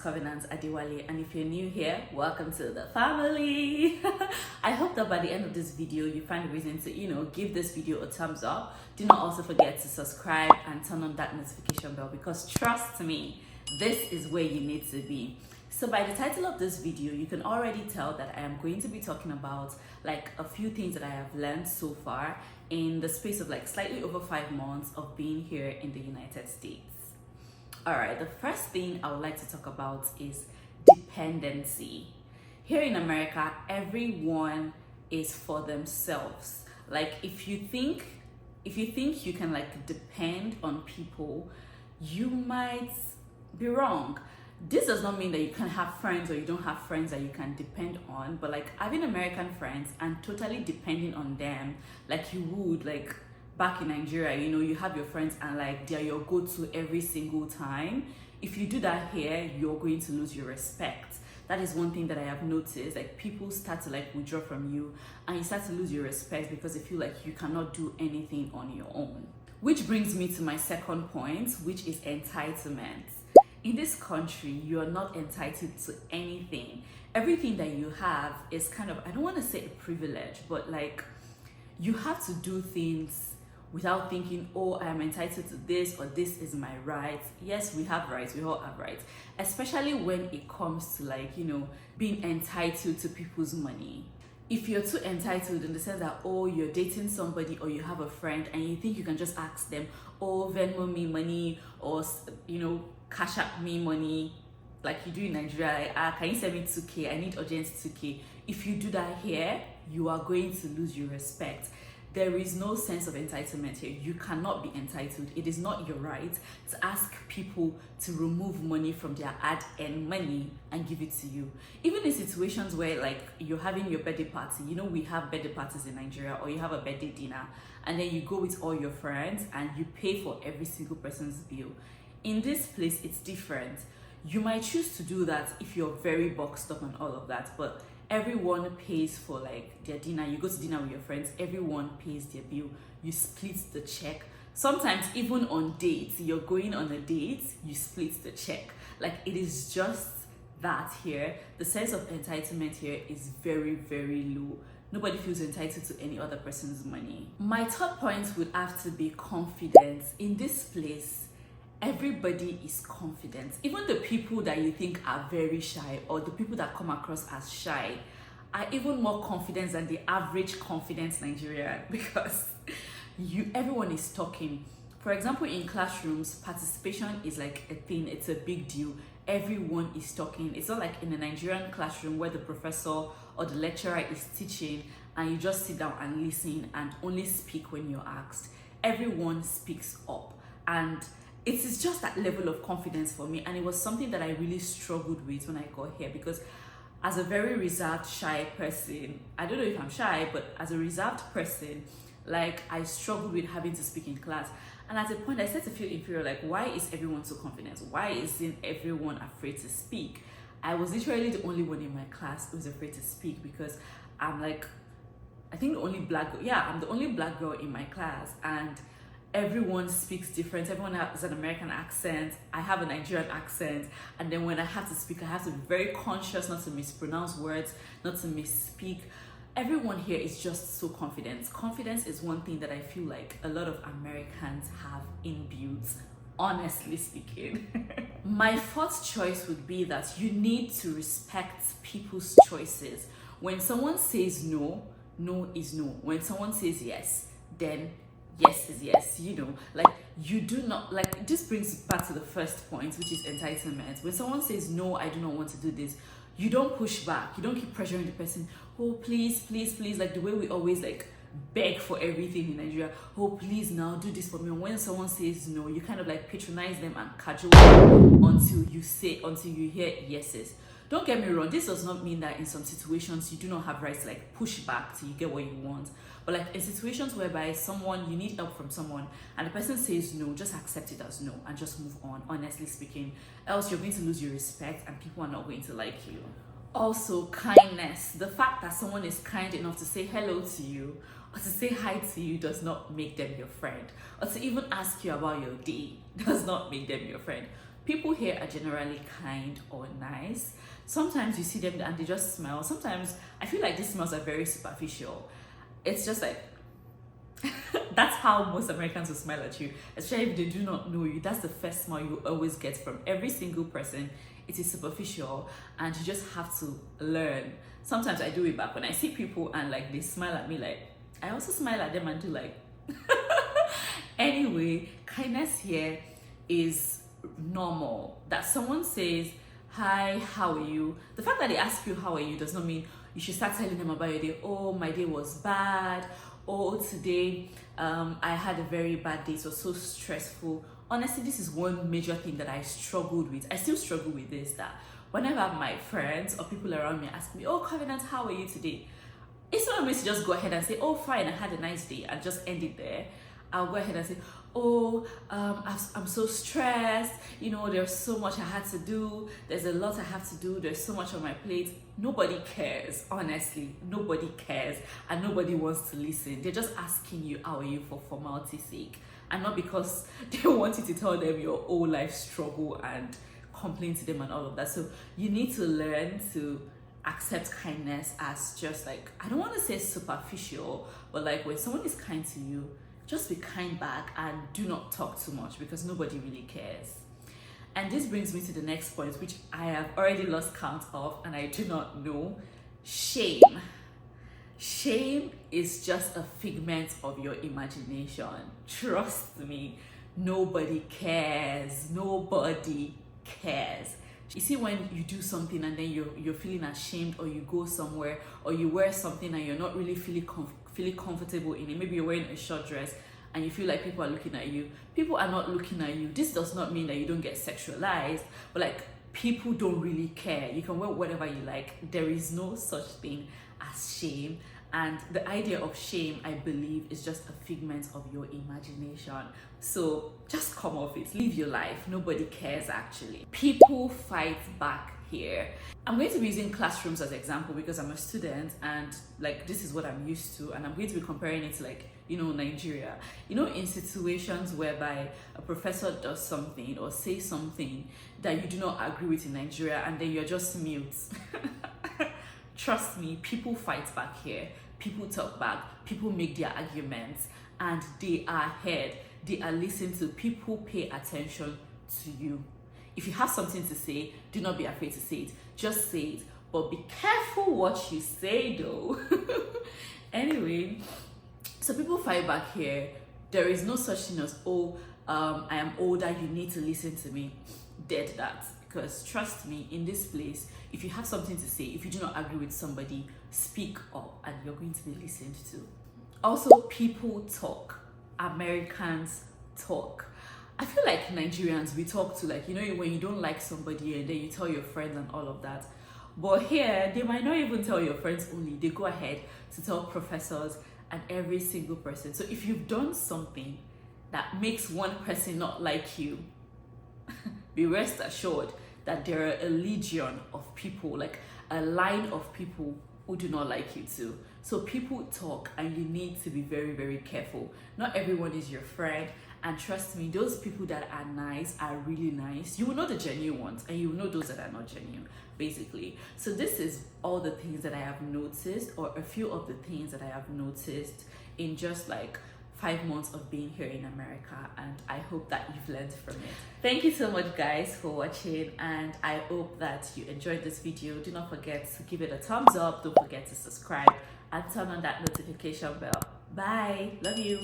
Covenant Adewale, and if you're new here, welcome to the family. I hope that by the end of this video you find a reason to give this video a thumbs up. Do not also forget to subscribe and turn on that notification bell, because trust me, this is where you need to be. So by the title of this video, you can already tell that I am going to be talking about like a few things that I have learned so far in the space of like slightly over 5 months of being here in the United States. All right, the first thing I would like to talk about is dependency. Here in America, everyone is for themselves. Like if you think you can like depend on people, you might be wrong. This does not mean that you can't have friends or you don't have friends that you can depend on, but like having American friends and totally depending on them like you would like back in Nigeria, you have your friends and like they're your go-to every single time. If you do that here, you're going to lose your respect. That is one thing that I have noticed. Like people start to like withdraw from you and you start to lose your respect because they feel like you cannot do anything on your own. Which brings me to my second point, which is entitlement. In this country, you are not entitled to anything. Everything that you have is kind of, I don't want to say a privilege, but like you have to do things without thinking, oh, I am entitled to this or this is my right. Yes, we have rights, we all have rights, especially when it comes to like, being entitled to people's money. If you're too entitled in the sense that, oh, you're dating somebody or you have a friend and you think you can just ask them, oh, Venmo me money or, cash up me money, like you do in Nigeria, like, can you send me 2K? I need urgent 2K. If you do that here, you are going to lose your respect. There is no sense of entitlement here. You cannot be entitled. It is not your right to ask people to remove money from their hard-earned money and give it to you. Even in situations where like you're having your birthday party, we have birthday parties in Nigeria, or you have a birthday dinner and then you go with all your friends and you pay for every single person's bill. In this place, it's different. You might choose to do that if you're very boxed up and all of that, but everyone pays for like their dinner. You go to dinner with your friends, everyone pays their bill. You split the check. Sometimes even on dates, you're going on a date, you split the check. Like it is just that here. The sense of entitlement here is very, very low. Nobody feels entitled to any other person's money. My third point would have to be confidence. In this place, everybody is confident. Even the people that you think are very shy or the people that come across as shy are even more confident than the average confident Nigerian, because everyone is talking. For example, in classrooms, participation is like a thing. It's a big deal. Everyone is talking. It's not like in a Nigerian classroom where the professor or the lecturer is teaching and you just sit down and listen and only speak when you're asked. Everyone speaks up, and it is just that level of confidence for me, and it was something that I really struggled with when I got here, because as a very reserved, shy person, I don't know if I'm shy, but as a reserved person, like I struggled with having to speak in class. And at a point I started to feel inferior, like why is everyone so confident? Why isn't everyone afraid to speak? I was literally the only one in my class who was afraid to speak, because I'm like, I think the only black girl, I'm the only black girl in my class, and everyone speaks different. Everyone has an American accent. I have a Nigerian accent, and then when I have to speak, I have to be very conscious not to mispronounce words, not to misspeak. Everyone here is just so confident. Confidence is one thing that I feel like a lot of Americans have inbuilt, honestly speaking. My fourth choice would be that you need to respect people's choices. When someone says no, no is no. When someone says yes, then yes is yes. Like you do not, like this brings back to the first point, which is entitlement. When someone says no, I do not want to do this, you don't push back. You don't keep pressuring the person, oh please, please, please, like the way we always like beg for everything in Nigeria. Oh please, now do this for me. And when someone says no, you kind of like patronize them and cajole them until you hear yeses. Don't get me wrong, this does not mean that in some situations you do not have rights to like push back till you get what you want. But like in situations whereby you need help from someone and the person says no, just accept it as no and just move on, honestly speaking. Else you're going to lose your respect and people are not going to like you. Also, kindness. The fact that someone is kind enough to say hello to you or to say hi to you does not make them your friend. Or to even ask you about your day does not make them your friend. People here are generally kind or nice. Sometimes you see them and they just smile. Sometimes I feel like these smiles are very superficial. It's just like that's how most Americans will smile at you, especially if they do not know you. That's the first smile you always get from every single person. It is superficial, and you just have to learn. Sometimes I do it back when I see people and like they smile at me, like I also smile at them and do like anyway, kindness here is normal. That someone says, hi, how are you? The fact that they ask you how are you does not mean you should start telling them about your day. Oh, my day was bad. Oh, today I had a very bad day. It was so stressful. Honestly, this is one major thing that I struggled with. I still struggle with this, that whenever my friends or people around me ask me, oh, Covenant, how are you today? It's not always to just go ahead and say, oh, fine, I had a nice day, and just end it there. I'll go ahead and say, oh, I'm so stressed, you know, there's so much I had to do, there's a lot I have to do, there's so much on my plate. Nobody cares, honestly, nobody cares, and nobody wants to listen. They're just asking you how are you for formality's sake, and not because they want you to tell them your whole life struggle and complain to them and all of that. So you need to learn to accept kindness as just like, I don't want to say superficial, but like when someone is kind to you, just be kind back and do not talk too much, because nobody really cares. And this brings me to the next point, which I have already lost count of and I do not know. Shame. Shame is just a figment of your imagination. Trust me, nobody cares. Nobody cares. You see, when you do something and then you're feeling ashamed, or you go somewhere, or you wear something and you're not really feeling comfortable in it. Maybe you're wearing a short dress and you feel like people are looking at you. People are not looking at you. This does not mean that you don't get sexualized, but like, people don't really care. You can wear whatever you like. There is no such thing as shame. And the idea of shame, I believe, is just a figment of your imagination. So just come off it. Live your life. Nobody cares, actually. People fight back here. I'm going to be using classrooms as an example because I'm a student and like this is what I'm used to, and I'm going to be comparing it to like, you know, Nigeria. You know, in situations whereby a professor does something or says something that you do not agree with in Nigeria, and then you're just mute. Trust me, people fight back here. People talk back. People make their arguments, and they are heard. They are listened to. People pay attention to you. If you have something to say, do not be afraid to say it. Just say it. But be careful what you say, though. Anyway, so people fight back here. There is no such thing as, oh, I am older, you need to listen to me. Dead that. Because trust me, in this place, if you have something to say, if you do not agree with somebody, speak up and you're going to be listened to. Also, people talk. Americans talk. I feel like Nigerians, we talk to, like, you know, when you don't like somebody and then you tell your friends and all of that. But here, they might not even tell your friends only. They go ahead to tell professors and every single person. So if you've done something that makes one person not like you, be rest assured that there are a legion of people, like a line of people who do not like you too. So people talk and you need to be very, very careful. Not everyone is your friend. And trust me, those people that are nice are really nice. You will know the genuine ones and you will know those that are not genuine, basically. So this is all the things that I have noticed, or a few of the things that I have noticed in just like 5 months of being here in America, and I hope that you've learned from it. Thank you so much guys for watching, and I hope that you enjoyed this video. Do not forget to give it a thumbs up, don't forget to subscribe and turn on that notification bell. Bye, love you.